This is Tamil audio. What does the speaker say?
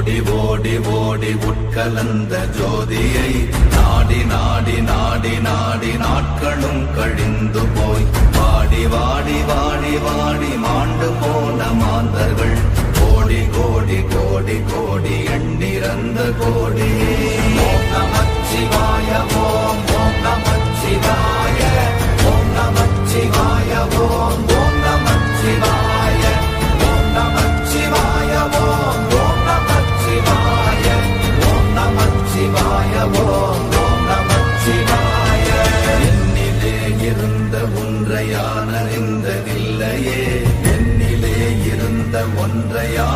ஓடி ஓடி ஓடி உட்கலந்த ஜோதியை நாடி நாடி நாடி நாடி நாட்களும் கழிந்து போய் வாடி வாடி வாடி வாடி மாண்டு போன மாந்தர்கள் கோடி கோடி கோடி கோடி எண்ணிறந்த கோடி. ஓம் நமச்சிவாய ஓம் ஓம் நமச்சிவாய ஓம் நமச்சிவாய ஓம் ஓம் நமச்சிவாய ஓம் நமச்சிவாய ஓம் ஓம் நமச்சிவாய ஓம் நமச்சிவாய ஓம் ஓம் நமச்சிவாய. என்னிலே இருந்த ஒன்றையான் அறிந்ததில்லையே, என்னிலே இருந்த ஒன்றையா